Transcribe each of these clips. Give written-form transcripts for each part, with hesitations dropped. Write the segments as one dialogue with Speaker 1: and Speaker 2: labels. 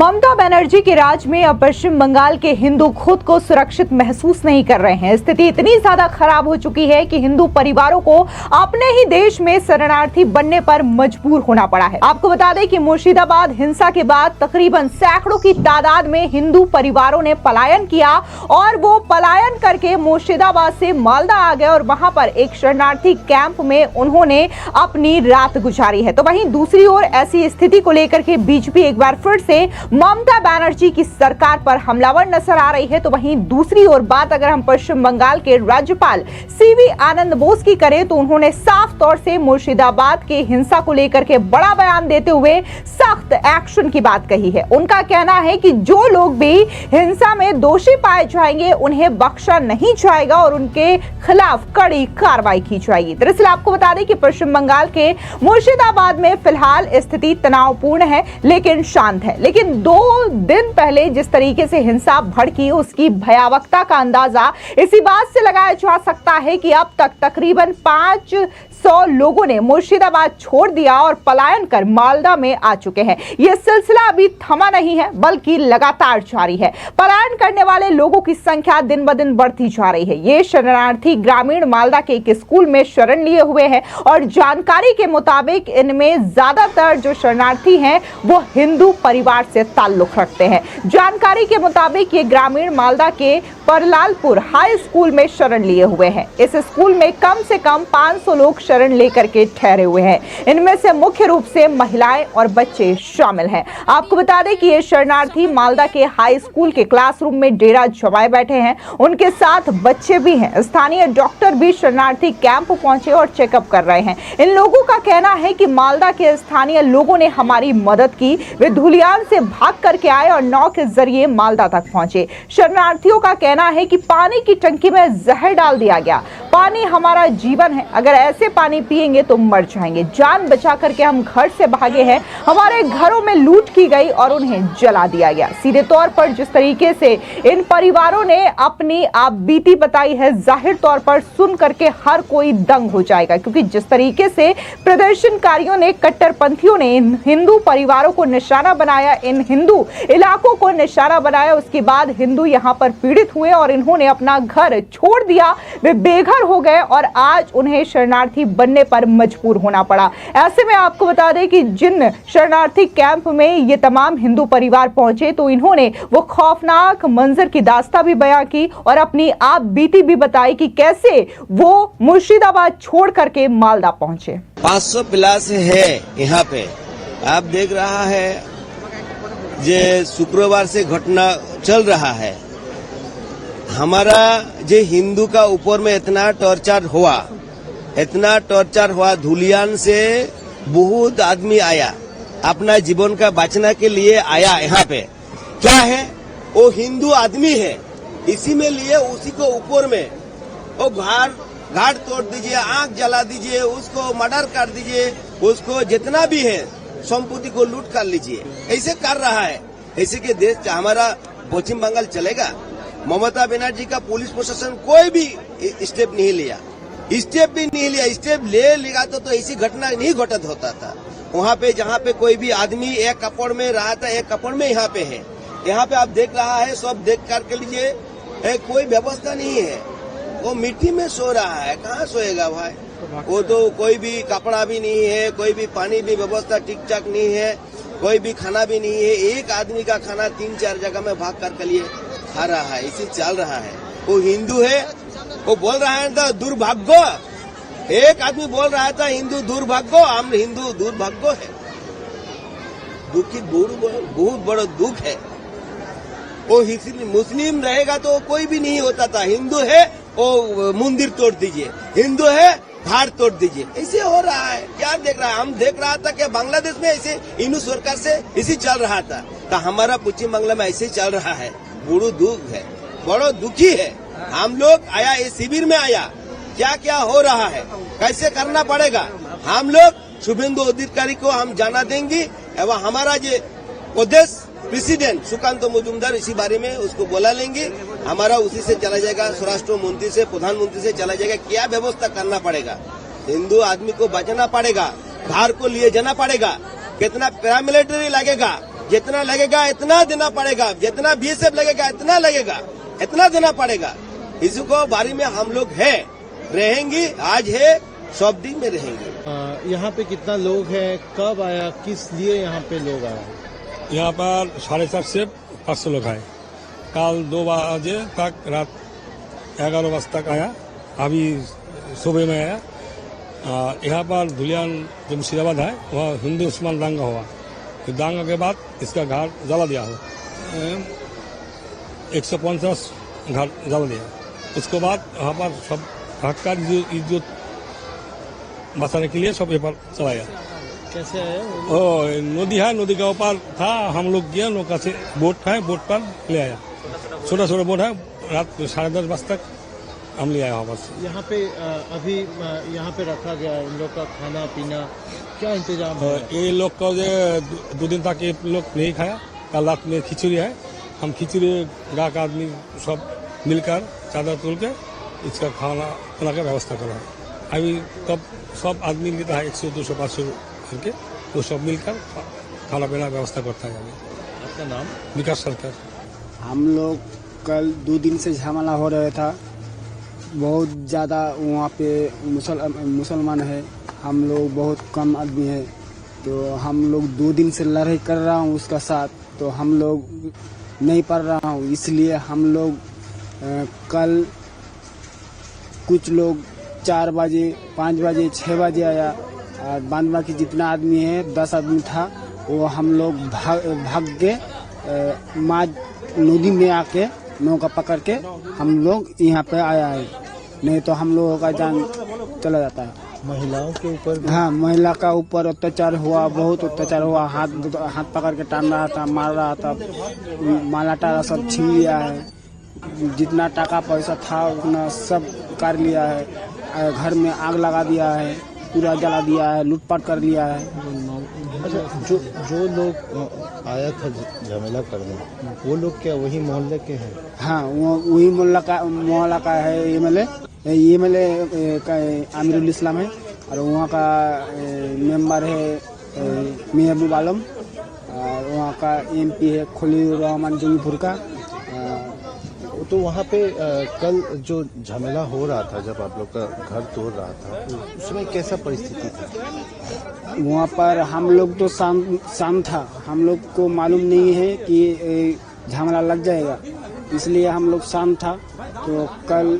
Speaker 1: ममता बनर्जी के राज में अब पश्चिम बंगाल के हिंदू खुद को सुरक्षित महसूस नहीं कर रहे हैं। स्थिति इतनी ज्यादा खराब हो चुकी है कि हिंदू परिवारों को अपने ही देश में शरणार्थी बनने पर मजबूर होना पड़ा है। आपको बता दें कि मुर्शिदाबाद हिंसा के बाद तकरीबन सैकड़ों की तादाद में हिंदू परिवारों ने पलायन किया और वो पलायन करके मुर्शिदाबाद से मालदा आ गए और वहां पर एक शरणार्थी कैंप में उन्होंने अपनी रात गुजारी है। तो वहीं दूसरी ओर ऐसी स्थिति को लेकर के बीजेपी एक बार फिर से ममता बनर्जी की सरकार पर हमलावर नजर आ रही है। तो वहीं दूसरी ओर बात अगर हम पश्चिम बंगाल के राज्यपाल सीवी आनंद बोस की करें तो उन्होंने साफ तौर से मुर्शिदाबाद के हिंसा को लेकर के बड़ा बयान देते हुए सख्त एक्शन की बात कही है। उनका कहना है कि जो लोग भी हिंसा में दोषी पाए जाएंगे उन्हें बख्शा नहीं जाएगा और उनके खिलाफ कड़ी कार्रवाई की जाएगी। दरअसल आपको बता दें कि पश्चिम बंगाल के मुर्शिदाबाद में फिलहाल स्थिति तनावपूर्ण है लेकिन शांत है। लेकिन 2 दिन पहले जिस तरीके से हिंसा भड़की उसकी भयावहता का अंदाजा इसी बात से लगाया जा सकता है कि अब तक तकरीबन 500 लोगों ने मुर्शिदाबाद छोड़ दिया और पलायन कर मालदा में आ चुके हैं। यह सिलसिला अभी थमा नहीं है बल्कि लगातार जारी है। पलायन करने वाले लोगों की संख्या दिन ब दिन बढ़ती जा रही है। ये शरणार्थी ग्रामीण मालदा के एक स्कूल में शरण लिए हुए हैं और जानकारी के मुताबिक इनमें ज्यादातर जो शरणार्थी हैं वो हिंदू परिवार से ताल्लुक रखते हैं। जानकारी के मुताबिक ये ग्रामीण मालदा के परलालपुर हाई स्कूल में शरण लिए हुए हैं। इस स्कूल में कम से कम 500 लोग शरण लेकर के ठहरे हुए हैं। इनमें से मुख्य रूप से महिलाएं और बच्चे शामिल हैं। आपको बता दें कि ये शरणार्थी मालदा के हाई स्कूल के क्लासरूम में डेरा जमाए बैठे हैं। उनके साथ बच्चे भी हैं। स्थानीय डॉक्टर भी शरणार्थी कैंप पहुंचे और चेकअप कर रहे हैं। इन लोगों का कहना है कि मालदा के स्थानीय लोगों ने हमारी मदद की। वे धुलियान से भाग करके आए और नाव के जरिए मालदा तक पहुंचे। शरणार्थियों का कहना है कि पानी की टंकी में जहर डाल दिया गया। पानी हमारा जीवन है, अगर ऐसे पानी पिएंगे तो मर जाएंगे। जान बचा करके हम घर से भागे हैं। हमारे घरों में लूट की गई और उन्हें जला दिया गया। सीधे तौर पर जिस तरीके से इन परिवारों ने अपनी आप बीती बताई है, जाहिर तौर पर सुन करके हर कोई दंग हो जाएगा, क्योंकि जिस तरीके से प्रदर्शनकारियों ने, कट्टरपंथियों ने इन हिंदू परिवारों को निशाना बनाया, इन हिंदू इलाकों को निशाना बनाया, उसके बाद हिंदू यहां पर पीड़ित हुए और इन्होंने अपना घर छोड़ दिया। वे बेघर हो गए और आज उन्हें शरणार्थी बनने पर मजबूर होना पड़ा। ऐसे में आपको बता दें कि जिन शरणार्थी कैंप में ये तमाम हिंदू परिवार पहुंचे तो इन्होंने वो खौफनाक मंजर की दास्तां भी बयां की और अपनी आप बीती भी बताई कि कैसे वो मुर्शिदाबाद छोड़ करके मालदा पहुंचे।
Speaker 2: 500 प्लस है यहाँ पे। आप देख रहा है जे शुक्रवार से घटना चल रहा है। हमारा जे हिंदू का ऊपर में इतना टॉर्चर हुआ, धुलियान से बहुत आदमी आया, अपना जीवन का बचना के लिए आया। यहाँ पे क्या है, वो हिंदू आदमी है, इसी में लिए उसी को ऊपर में वो घाट तोड़ दीजिए, आंख जला दीजिए, उसको मर्डर कर दीजिए, उसको जितना भी है संपत्ति को लूट कर लीजिए। ऐसे कर रहा है। ऐसे के देश हमारा पश्चिम बंगाल चलेगा? ममता बनर्जी का पुलिस प्रशासन कोई भी स्टेप नहीं लिया, स्टेप ले लेगा तो ऐसी घटना नहीं घटित होता था। वहाँ पे जहाँ पे कोई भी आदमी एक कपड़ में रहा था, एक कपड़ में यहाँ पे है। यहाँ पे आप देख रहा है, सब देख कर लीजिए, कोई व्यवस्था नहीं है। वो मिट्टी में सो रहा है, कहाँ सोएगा भाई? वो तो कोई भी कपड़ा भी नहीं है, कोई भी पानी भी व्यवस्था ठीक ठाक नहीं है, कोई भी खाना भी नहीं है। एक आदमी का खाना 3-4 जगह में भाग कर लिए खा रहा है। इसी चल रहा है। वो हिंदू है, वो बोल रहा है था दुर्भाग्य। एक आदमी बोल रहा था हिंदू दुर्भाग्य, हम हिंदू दुर्भाग्य है। दुखी बहुत बड़ा दुख है। वो मुस्लिम रहेगा तो कोई भी नहीं होता था। हिंदू है वो मंदिर तोड़ दीजिए, हिंदू है घाट तोड़ दीजिए। ऐसे हो रहा है। क्या देख रहा है? हम देख रहा था कि बांग्लादेश में ऐसे हिंदू सरकार से इसी चल रहा था, तो हमारा पश्चिम बांग्ला में ऐसे चल रहा है। बड़ो दुख है, बड़ो दुखी है। हम लोग आया इस शिविर में आया, क्या क्या हो रहा है, कैसे करना पड़ेगा, हम लोग शुभेंदु अधिकारी को हम जाना देंगे एवं हमारा जो प्रदेश प्रेसिडेंट सुकांत मजुमदार इसी बारे में उसको बोला लेंगे। हमारा उसी से चला जाएगा, स्वराष्ट्र मंत्री से, प्रधानमंत्री से चला जाएगा। क्या व्यवस्था करना पड़ेगा, हिंदू आदमी को बचाना पड़ेगा, घर को लिए जाना पड़ेगा, कितना पैरामिलिट्री लगेगा, जितना लगेगा इतना देना पड़ेगा, जितना बीएसएफ लगेगा इतना लगेगा, इतना देना पड़ेगा। इसको बारी में हम लोग है, रहेंगे, आज है, सब दिन में रहेंगे।
Speaker 3: यहाँ पे कितना लोग हैं, कब आया, किस लिए यहाँ पे लोग आया?
Speaker 4: यहाँ पर 4:30 से 500 लोग आए। कल 2 बजे तक, रात 11 बजे तक आया, अभी सुबह में आया। यहाँ पर धुलियान जो मुर्शिदाबाद है वहाँ हिंदू मुसलमान दंगा हुआ, दंगा के बाद इसका घर जला दिया हो, 150 घर जला दिया। उसके बाद वहाँ पर सब हक का इज्जत बचाने के लिए सब यहाँ पर चला गया।
Speaker 3: कैसे आया?
Speaker 4: नदी है, नदी के ऊपर था, हम लोग गया, नौका से बोट है, बोट पर ले आया। छोटा छोटा बोट है, रात 10:30 बजे तक हम ले आया वहाँ से।
Speaker 3: यहाँ पे अभी यहाँ पे रखा गया इन लोग का खाना पीना क्या इंतजाम है?
Speaker 4: ये लोग को जो 2 दिन तक ये लोग नहीं खाया। कल रात में खिचड़ी है, हम खिचड़ी गाँव का आदमी सब मिलकर चादर तोड़ के इसका खाना बना के व्यवस्था कर रहा है। अभी तब सब आदमी लेता है 100, 200, 500 करके, तो सब मिलकर खाना पीना व्यवस्था करता है। अभी
Speaker 3: आपका नाम?
Speaker 4: विकास सरकार।
Speaker 5: हम लोग कल 2 दिन से झमेला हो रहा था, बहुत ज़्यादा वहाँ पे मुसलमान है, हम लोग बहुत कम आदमी है, तो हम लोग 2 दिन से लड़ाई कर रहा हूँ उसका साथ, तो हम लोग नहीं पढ़ रहा हूँ, इसलिए हम लोग कल कुछ लोग 4 बजे, 5 बजे, 6 बजे आया, और बाद बाकी जितना आदमी है 10 आदमी था, वो हम लोग भाग के माँ नदी में आके नौका पकड़ के हम लोग यहाँ पे आया है, नहीं तो हम लोगों का जान चला जाता है।
Speaker 3: महिलाओं के ऊपर?
Speaker 5: हाँ, महिला का ऊपर अत्याचार हुआ, बहुत अत्याचार हुआ, हाथ पकड़ के टान रहा था, मार रहा था, माला टाला सब छीन लिया है, जितना टाका पैसा था उतना सब कर लिया है, घर में आग लगा दिया है, पूरा जला दिया है, लूटपाट कर लिया है।
Speaker 3: अच्छा, जो लोग आया था झमेला करने, वो लोग क्या वही मोहल्ले के हैं?
Speaker 5: हाँ, वो वही मोहल्ला का है। एमएलए का आमिरुल इस्लाम है, और वहाँ का मेंबर है महबूब आलम, और वहाँ का एमपी है खलील रहमान जंगीपुर का।
Speaker 3: तो वहाँ पे कल जो झमेला हो रहा था, जब आप लोग का घर तोड़ रहा था, उसमें कैसा परिस्थिति था?
Speaker 5: वहाँ पर हम लोग तो शाम था, हम लोग को मालूम नहीं है कि झमेला लग जाएगा, इसलिए हम लोग शाम था। तो कल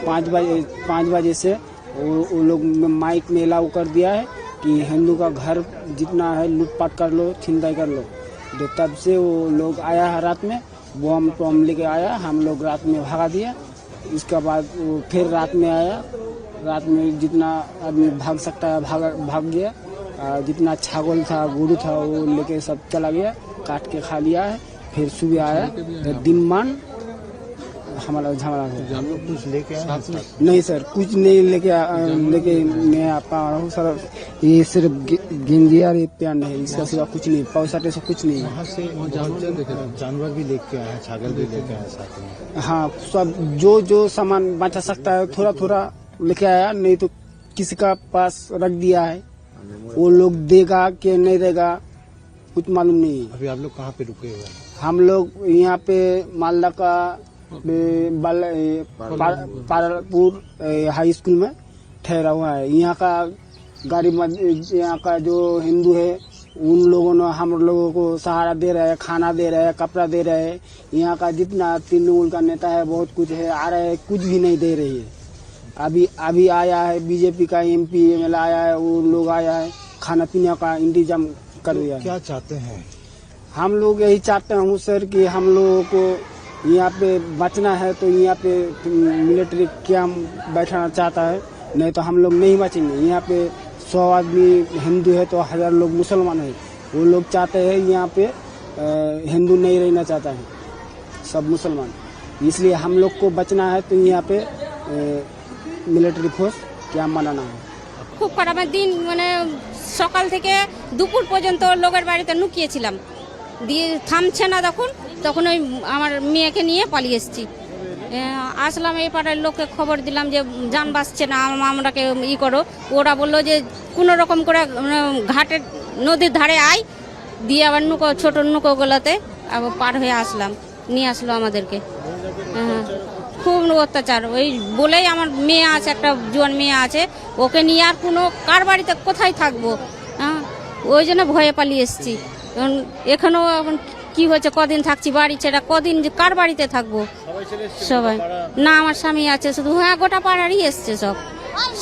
Speaker 5: 5 बजे से वो लोग माइक में अलाउ कर दिया है कि हिंदू का घर जितना है लूटपाट कर लो, छिनताई कर लो। तो तब से वो लोग आया है, रात में बम लेके आया, हम लोग रात में भगा दिया। इसके बाद वो फिर रात में आया, रात में जितना आदमी भाग सकता है भाग गया, जितना छागल था, गुरु था, वो लेके सब चला गया, काट के खा लिया है। फिर सुबह आया तो दिन मान हमारा झगड़ा हो।
Speaker 3: हम लोग कुछ लेके आए?
Speaker 5: नहीं सर, कुछ नहीं लेके मैं आ पा रहा हूँ सर, ये सिर्फ गेंजी और पैंट है, इसका सिवा कुछ नहीं, पैसा से कुछ नहीं।
Speaker 3: वहाँ से जानवर भी लेके आए, छागल भी लेके आए साथ में?
Speaker 5: हाँ, सब जो सामान बचा सकता है थोड़ा थोड़ा लेके आया, नहीं तो किसी का पास रख दिया है, वो लोग देगा कि नहीं देगा कुछ मालूम नहीं है।
Speaker 3: अभी आप लोग कहाँ पे रुके हुए हैं?
Speaker 5: हम लोग यहाँ पे मालदा का पारापुर हाई स्कूल में ठहरा हुआ है। यहाँ का यहाँ का जो हिंदू है उन लोगों ने हम लोगों को सहारा दे रहे हैं, खाना दे रहे हैं, कपड़ा दे रहे हैं। यहाँ का जितना तृणमूल का नेता है बहुत कुछ है, आ रहे हैं, कुछ भी नहीं दे रही है। अभी आया है बीजेपी का एमपी एमएलए आया है, वो लोग आया है, खाना पीने का इंतजाम कर दिया है।
Speaker 3: क्या चाहते हैं?
Speaker 5: हम लोग यही चाहते हैं सर कि हम लोगों को यहाँ पे बचना है, तो यहाँ पे मिलिट्री कैंप बैठाना चाहता है, नहीं तो हम लोग नहीं बचेंगे। यहाँ पे 100 आदमी हिंदू है तो 1000 लोग मुसलमान है, वो लोग चाहते हैं यहाँ पे हिंदू नहीं रहना चाहता है, सब मुसलमान। इसलिए हम लोग को बचना है, तो यहाँ पे मिलिट्री फोर्स कैंप बनाना है।
Speaker 6: খুব খারাপ দিন, মানে সকাল থেকে দুপুর পর্যন্ত লোকের বাড়িতে লুকিয়েছিলাম, দিয়ে থামছে না, তখন ওই আমার মেয়েকে নিয়ে পালিয়ে এসেছি। আসলাম, এই পাড়ার লোককে খবর দিলাম যে যান বাঁচছে না, আমরাকে করো। ওরা বললো যে কোনো রকম করে ঘাটের নদীর ধারে আয়, দিয়ে আবার ছোট নৌকোগুলোতে আবার পার হয়ে আসলাম, নিয়ে আসলো আমাদেরকে। হ্যাঁ, খুব অত্যাচার। ওই বলেই আমার মেয়ে আছে, একটা জোয়ান মেয়ে আছে, ওকে নিয়ে আর কার বাড়িতে কোথায় থাকবো? হ্যাঁ, ওই জন্য ভয়ে পালিয়ে এসেছি। এখানেও এখন কি হয়েছে, কদিন থাকছি বাড়ি ছেড়া, কদিন কার বাড়িতে থাকবো? সবাই না, আমার স্বামী আছে শুধু। হ্যাঁ, গোটা পাড়ারই এসছে,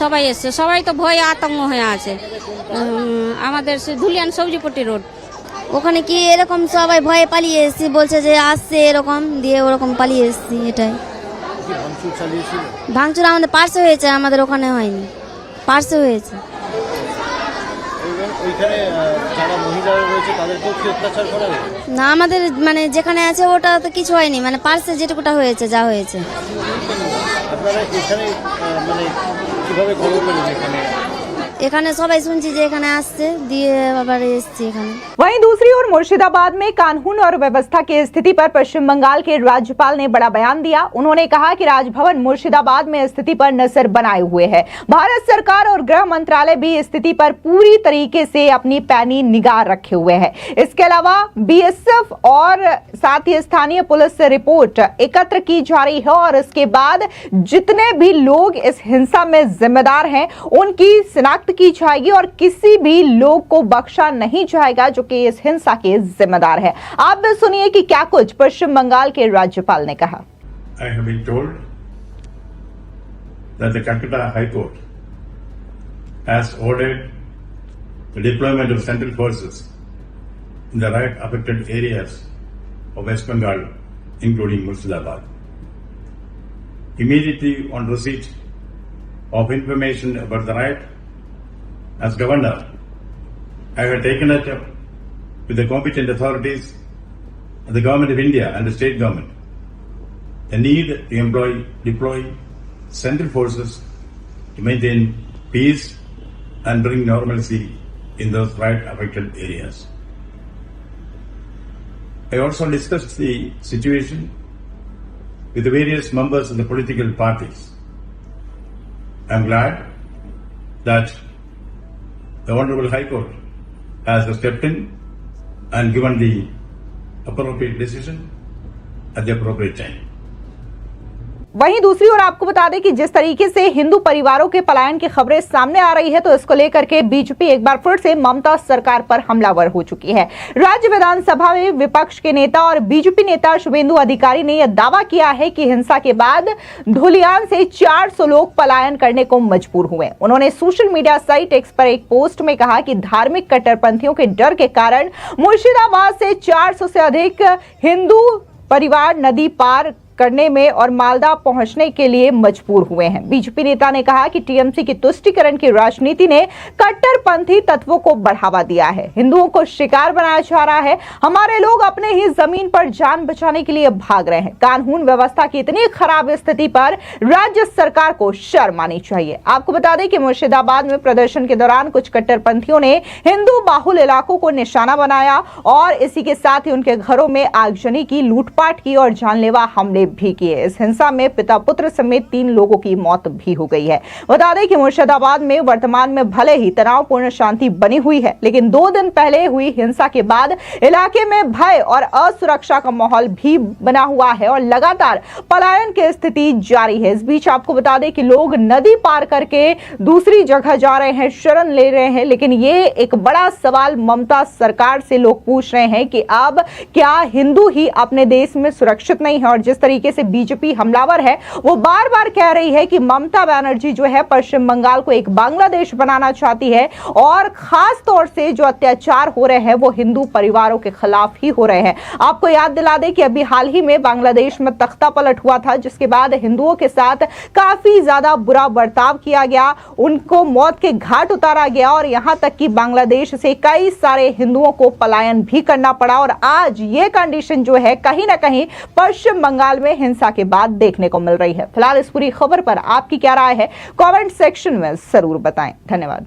Speaker 6: সবাই এসছে, সবাই তো ভয়ে আতঙ্ক হয়ে আছে। আমাদের সে ধুলিয়ান সবজিপট্টি রোড,
Speaker 7: ওখানে কি এরকম সবাই ভয়ে পালিয়ে এসেছি, বলছে যে আসছে এরকম, দিয়ে ওরকম পালিয়ে এসেছি। এটাই ভাঙচুর আমাদের পার্শ্বে হয়েছে, আমাদের ওখানে হয়নি, পার্শ্বে হয়েছে। না, আমাদের মানে যেখানে আছে ওটা তো কিছু হয়নি, মানে পার্শ্বে যেটুকুটা হয়েছে, যা হয়েছে। এখানে সবাই শুনছি যে এখানে আসছে, দিয়ে আবার এসছি এখানে।
Speaker 1: वहीं दूसरी ओर मुर्शिदाबाद में कानून और व्यवस्था की स्थिति पर पश्चिम बंगाल के राज्यपाल ने बड़ा बयान दिया। उन्होंने कहा कि राजभवन मुर्शिदाबाद में स्थिति पर नजर बनाए हुए है। भारत सरकार और गृह मंत्रालय भी स्थिति पर पूरी तरीके से अपनी पैनी निगाह रखे हुए है। इसके अलावा बीएसएफ और साथ ही स्थानीय पुलिस से रिपोर्ट एकत्र की जा रही है और इसके बाद जितने भी लोग इस हिंसा में जिम्मेदार हैं उनकी शिनाख्त की जाएगी और किसी भी लोग को बख्शा नहीं जाएगा जो कि इस हिंसा के जिम्मेदार है। आप भी सुनिए कि क्या कुछ पश्चिम बंगाल के राज्यपाल ने कहा।
Speaker 8: I have been told that the Calcutta High Court has ordered the deployment of central forces in the riot affected areas of West Bengal, including Murshidabad. Immediately on receipt of information about the riot, as governor, I have taken it up with the competent authorities of the Government of India and the state government the need to deploy central forces to maintain peace and bring normalcy in those riot-affected areas. I also discussed the situation with the various members of the political parties. I am glad that the Honorable High Court has stepped in and given the appropriate decision at the appropriate time.
Speaker 1: वहीं दूसरी ओर आपको बता दें कि जिस तरीके से हिंदू परिवारों के पलायन की खबरें सामने आ रही है तो इसको लेकर के बीजेपी एक बार फिर से ममता सरकार पर हमलावर हो चुकी है। राज्य विधानसभा में विपक्ष के नेता और बीजेपी नेता शुभेंदु अधिकारी ने यह दावा किया है कि हिंसा के बाद धुलियान से 400 लोग पलायन करने को मजबूर हुए। उन्होंने सोशल मीडिया साइट एक्स पर एक पोस्ट में कहा कि धार्मिक कट्टरपंथियों के डर के कारण मुर्शिदाबाद से 400 से अधिक हिंदू परिवार नदी पार करने में और मालदा पहुंचने के लिए मजबूर हुए हैं। बीजेपी नेता ने कहा कि टीएमसी की तुष्टीकरण की राजनीति ने कट्टरपंथी तत्वों को बढ़ावा दिया है, हिंदुओं को शिकार बनाया जा रहा है। हमारे लोग अपने ही जमीन पर जान बचाने के लिए भाग रहे हैं। कानून व्यवस्था की इतनी खराब स्थिति पर राज्य सरकार को शर्म आनी चाहिए। आपको बता दें कि मुर्शिदाबाद में प्रदर्शन के दौरान कुछ कट्टरपंथियों ने हिंदू बाहुल इलाकों को निशाना बनाया और इसी के साथ ही उनके घरों में आगजनी की, लूटपाट की और जानलेवा हमले भी किए। इस हिंसा में पिता पुत्र समेत 3 लोगों की मौत भी हो गई है। बता दें कि मुर्शिदाबाद में वर्तमान में भले ही तनावपूर्ण शांति बनी हुई है, लेकिन 2 दिन पहले हुई हिंसा के बाद इलाके में भय और असुरक्षा का माहौल भी बना हुआ है और लगातार पलायन की स्थिति जारी है। इस बीच आपको बता दें कि लोग नदी पार करके दूसरी जगह जा रहे हैं, शरण ले रहे हैं, लेकिन ये एक बड़ा सवाल ममता सरकार से लोग पूछ रहे हैं कि अब क्या हिंदू ही अपने देश में सुरक्षित नहीं है। और जिस तरीके से बीजेपी हमलावर है, वो बार बार कह रही है कि ममता बनर्जी जो है पश्चिम बंगाल को एक बांग्लादेश बनाना चाहती है और खास तौर से जो अत्याचार हो रहे हैं वो हिंदू परिवारों के खिलाफ ही हो रहे हैं। आपको याद दिला दें कि अभी हाल ही में बांग्लादेश में तख्ता पलट हुआ था, जिसके बाद हिंदुओं के साथ काफी ज्यादा बुरा बर्ताव किया गया, उनको मौत के घाट उतारा गया और यहां तक कि बांग्लादेश से कई सारे हिंदुओं को पलायन भी करना पड़ा। और आज ये कंडीशन जो है कहीं ना कहीं पश्चिम बंगाल में हिंसा के बाद देखने को मिल रही है। फिलहाल इस पूरी खबर पर आपकी क्या राय है, कमेंट सेक्शन में जरूर बताएं। धन्यवाद।